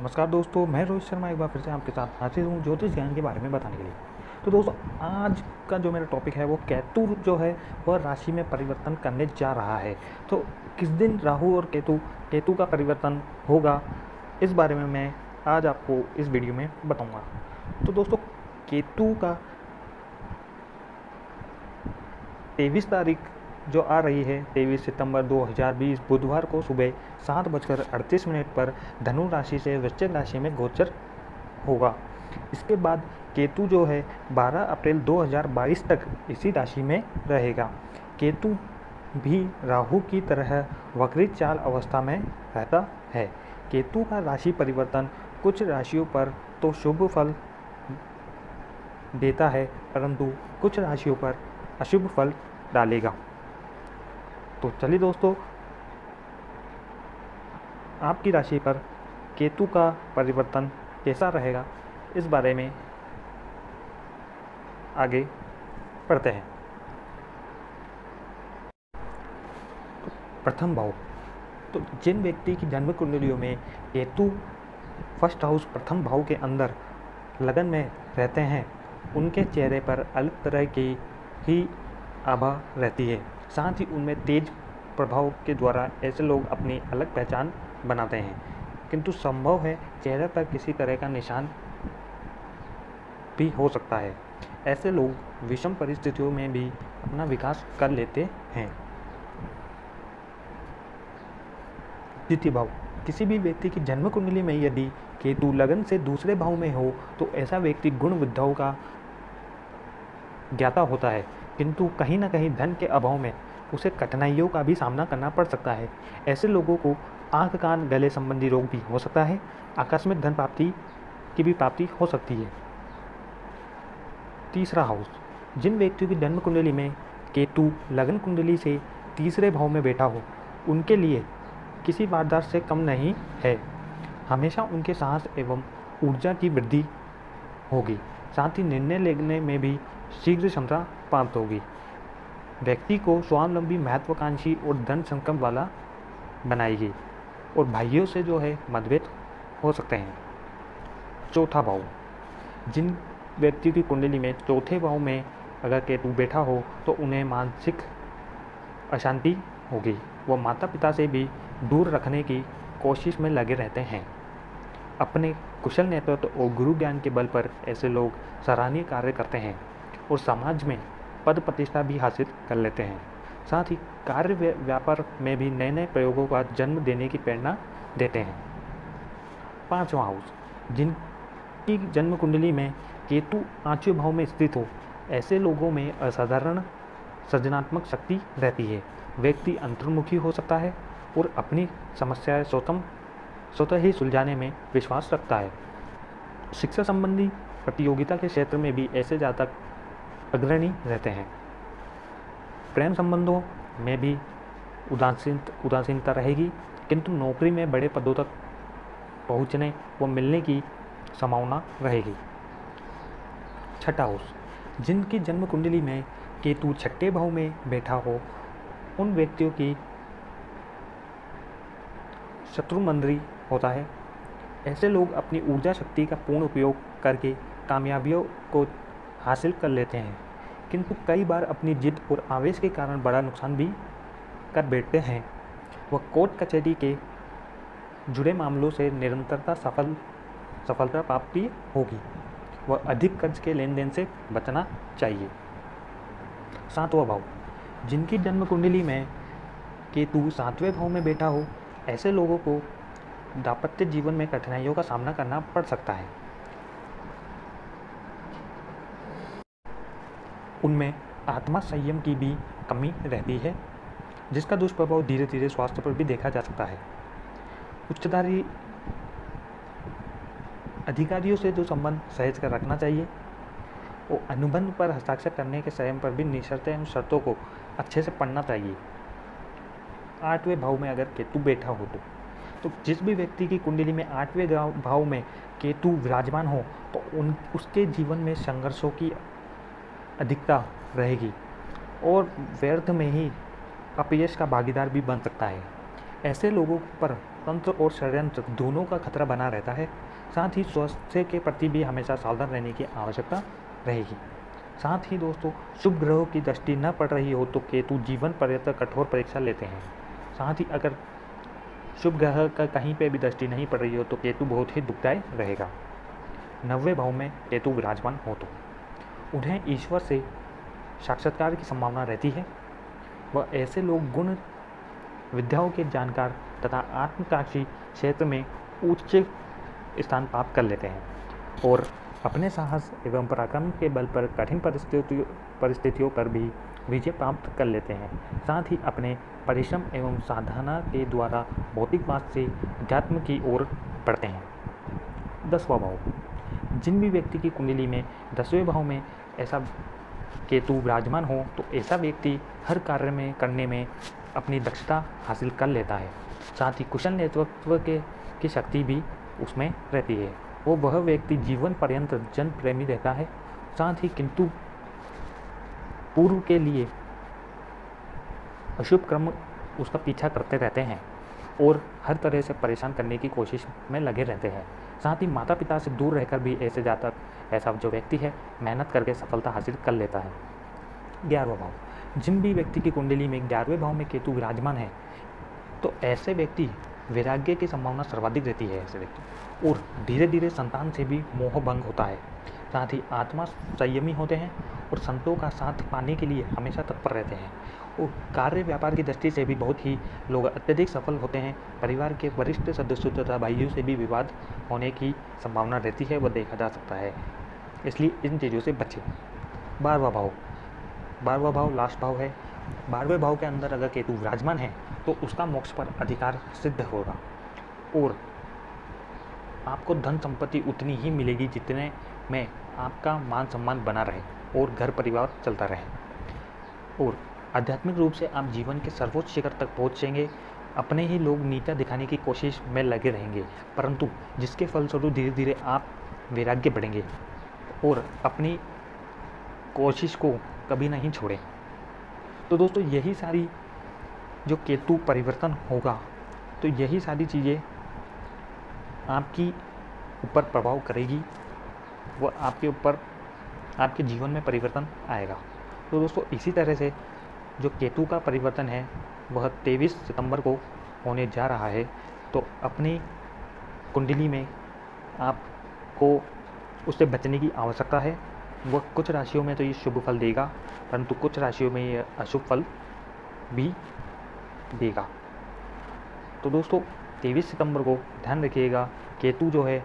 नमस्कार दोस्तों, मैं रोहित शर्मा एक बार फिर से आपके साथ हाजिर हूँ ज्योतिष ज्ञान के बारे में बताने के लिए। तो दोस्तों, आज का जो मेरा टॉपिक है वो केतु जो है वह राशि में परिवर्तन करने जा रहा है। तो किस दिन राहु और केतु का परिवर्तन होगा, इस बारे में मैं आज आपको इस वीडियो में बताऊँगा। तो दोस्तों, केतु का 23 तारीख जो आ रही है, 23 सितंबर 2020 बुधवार को सुबह 7:38 पर धनु राशि से वृश्चिक राशि में गोचर होगा। इसके बाद केतु जो है 12 अप्रैल 2022 तक इसी राशि में रहेगा। केतु भी राहु की तरह वक्रित चाल अवस्था में रहता है। केतु का राशि परिवर्तन कुछ राशियों पर तो शुभ फल देता है, परंतु कुछ राशियों पर अशुभ फल डालेगा। तो चलिए दोस्तों, आपकी राशि पर केतु का परिवर्तन कैसा रहेगा, इस बारे में आगे पढ़ते हैं। तो प्रथम भाव, तो जिन व्यक्ति की जन्म कुंडलियों में केतु फर्स्ट हाउस प्रथम भाव के अंदर लगन में रहते हैं, उनके चेहरे पर अलग तरह की ही आभा रहती है। साथ ही उनमें तेज प्रभाव के द्वारा ऐसे लोग अपनी अलग पहचान बनाते हैं, किंतु संभव है चेहरे पर किसी तरह का निशान भी हो सकता है। ऐसे लोग विषम परिस्थितियों में भी अपना विकास कर लेते हैं। द्वितीय भाव, किसी भी व्यक्ति की जन्म कुंडली में यदि केतु लगन से दूसरे भाव में हो तो ऐसा व्यक्ति गुण विद्याओं का ज्ञाता होता है, किंतु कहीं ना कहीं धन के अभाव में उसे कठिनाइयों का भी सामना करना पड़ सकता है। ऐसे लोगों को आंख कान गले संबंधी रोग भी हो सकता है। आकस्मिक धन प्राप्ति की भी प्राप्ति हो सकती है। तीसरा हाउस, जिन व्यक्तियों की जन्म कुंडली में केतु लगन कुंडली से तीसरे भाव में बैठा हो, उनके लिए किसी वारदात से कम नहीं है। हमेशा उनके साहस एवं ऊर्जा की वृद्धि होगी। साथ ही निर्णय लेने में भी शीघ्र क्षमता प्राप्त होगी। व्यक्ति को स्वावलंबी, महत्वाकांक्षी और धन संकट वाला बनाएगी, और भाइयों से जो है मतभेद हो सकते हैं। चौथा भाव, जिन व्यक्तियों की कुंडली में चौथे भाव में अगर केतु बैठा हो तो उन्हें मानसिक अशांति होगी। वह माता पिता से भी दूर रखने की कोशिश में लगे रहते हैं। अपने कुशल नेतृत्व और गुरु ज्ञान के बल पर ऐसे लोग सराहनीय कार्य करते हैं और समाज में पद प्रतिष्ठा भी हासिल कर लेते हैं। साथ ही कार्य व्यापार में भी नए नए प्रयोगों का जन्म देने की प्रेरणा देते हैं। पांचवा हाउस, जिनकी जन्म कुंडली में केतु पांचवें भाव में स्थित हो, ऐसे लोगों में असाधारण सृजनात्मक शक्ति रहती है। व्यक्ति अंतर्मुखी हो सकता है और अपनी समस्याएं स्वतः ही सुलझाने में विश्वास रखता है। शिक्षा संबंधी प्रतियोगिता के क्षेत्र में भी ऐसे जातक अग्रणी रहते हैं। प्रेम संबंधों में भी उदासीनता रहेगी, किंतु नौकरी में बड़े पदों तक पहुंचने व मिलने की संभावना रहेगी। छठा हाउस, जिनकी जन्म कुंडली में केतु छठे भाव में बैठा हो, उन व्यक्तियों की शत्रु मंदरी होता है। ऐसे लोग अपनी ऊर्जा शक्ति का पूर्ण उपयोग करके कामयाबियों को हासिल कर लेते हैं, किंतु कई बार अपनी जिद और आवेश के कारण बड़ा नुकसान भी कर बैठते हैं। वह कोर्ट कचहरी के जुड़े मामलों से निरंतरता सफलता प्राप्ति होगी। वह अधिक कर्ज के लेन देन से बचना चाहिए। सातवां भाव, जिनकी जन्म कुंडली में केतु सातवें भाव में बैठा हो, ऐसे लोगों को दाम्पत्य जीवन में कठिनाइयों का सामना करना पड़ सकता है। उनमें आत्मा संयम की भी कमी रहती है, जिसका दुष्प्रभाव धीरे धीरे स्वास्थ्य पर भी देखा जा सकता है। उच्चधारी अधिकारियों से जो संबंध सहज कर रखना चाहिए, और अनुबंध पर हस्ताक्षर करने के समय पर भी निशर्तें एवं शर्तों को अच्छे से पढ़ना चाहिए। आठवें भाव में अगर केतु बैठा हो तो जिस भी व्यक्ति की कुंडली में आठवें भाव में केतु विराजमान हो तो उसके जीवन में संघर्षों की अधिकता रहेगी और व्यर्थ में ही अपयश का भागीदार भी बन सकता है। ऐसे लोगों पर तंत्र और षड्यंत्र दोनों का खतरा बना रहता है। साथ ही स्वास्थ्य के प्रति भी हमेशा सावधान रहने की आवश्यकता रहेगी। साथ ही दोस्तों, शुभ ग्रहों की दृष्टि न पड़ रही हो तो केतु जीवन पर्यंत कठोर परीक्षा लेते हैं। साथ ही अगर शुभ ग्रह का कहीं पे भी दृष्टि नहीं पड़ रही हो तो केतु बहुत ही दुखदायी रहेगा। 9वें भाव में केतु विराजमान हो तो उन्हें ईश्वर से साक्षात्कार की संभावना रहती है। वह ऐसे लोग गुण विद्याओं के जानकार तथा आत्मकांक्षी क्षेत्र में उच्च स्थान प्राप्त कर लेते हैं और अपने साहस एवं पराक्रम के बल पर कठिन परिस्थितियों पर भी विजय प्राप्त कर लेते हैं। साथ ही अपने परिश्रम एवं साधना के द्वारा भौतिकवाद से अध्यात्म की ओर बढ़ते हैं। 10वां भाव, जिन भी व्यक्ति की कुंडली में 10वें भाव में ऐसा केतु विराजमान हो तो ऐसा व्यक्ति हर कार्य में करने में अपनी दक्षता हासिल कर लेता है। साथ ही कुशल नेतृत्व की शक्ति भी उसमें रहती है। वह व्यक्ति जीवन पर्यंत जन प्रेमी रहता है। साथ ही किंतु पूर्व के लिए अशुभ कर्म उसका पीछा करते रहते हैं और हर तरह से परेशान करने की कोशिश में लगे रहते हैं। साथ ही माता पिता से दूर रहकर भी ऐसा जो व्यक्ति है मेहनत करके सफलता हासिल कर लेता है। 11वां भाव, जिन भी व्यक्ति की कुंडली में 11वें भाव में केतु विराजमान है तो ऐसे व्यक्ति वैराग्य की संभावना सर्वाधिक रहती है ऐसे व्यक्ति, और धीरे धीरे संतान से भी मोह भंग होता है। साथ ही आत्मा संयमी होते हैं और संतों का साथ पाने के लिए हमेशा तत्पर रहते हैं और कार्य व्यापार की दृष्टि से भी बहुत ही लोग अत्यधिक सफल होते हैं। परिवार के वरिष्ठ सदस्यों तथा भाइयों से भी विवाद होने की संभावना रहती है, वह देखा जा सकता है, इसलिए इन चीज़ों से बचें। 12वां भाव लास्ट भाव है। 12वें भाव के अंदर अगर केतु विराजमान है तो उसका मोक्ष पर अधिकार सिद्ध होगा और आपको धन संपत्ति उतनी ही मिलेगी जितने में आपका मान सम्मान बना रहे और घर परिवार चलता रहे, और आध्यात्मिक रूप से आप जीवन के सर्वोच्च शिखर तक पहुँचेंगे। अपने ही लोग नीचा दिखाने की कोशिश में लगे रहेंगे, परंतु जिसके फलस्वरूप धीरे धीरे आप वैराग्य बढ़ेंगे और अपनी कोशिश को कभी नहीं छोड़ें। तो दोस्तों, यही सारी जो केतु परिवर्तन होगा तो यही सारी चीज़ें आपकी ऊपर प्रभाव करेगी, वह आपके ऊपर आपके जीवन में परिवर्तन आएगा। तो दोस्तों, इसी तरह से जो केतु का परिवर्तन है वह 23 सितंबर को होने जा रहा है। तो अपनी कुंडली में आपको उससे बचने की आवश्यकता है। वह कुछ राशियों में तो ये शुभ फल देगा, परंतु कुछ राशियों में ये अशुभ फल भी देगा। तो दोस्तों, 23 सितंबर को ध्यान रखिएगा, केतु जो है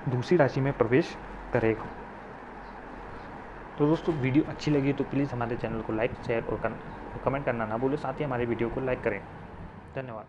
दूसरी राशि में प्रवेश करेगा। तो दोस्तों, वीडियो अच्छी लगी तो प्लीज़ हमारे चैनल को लाइक, शेयर और कमेंट करना ना भूलें। साथ ही हमारे वीडियो को लाइक करें। धन्यवाद।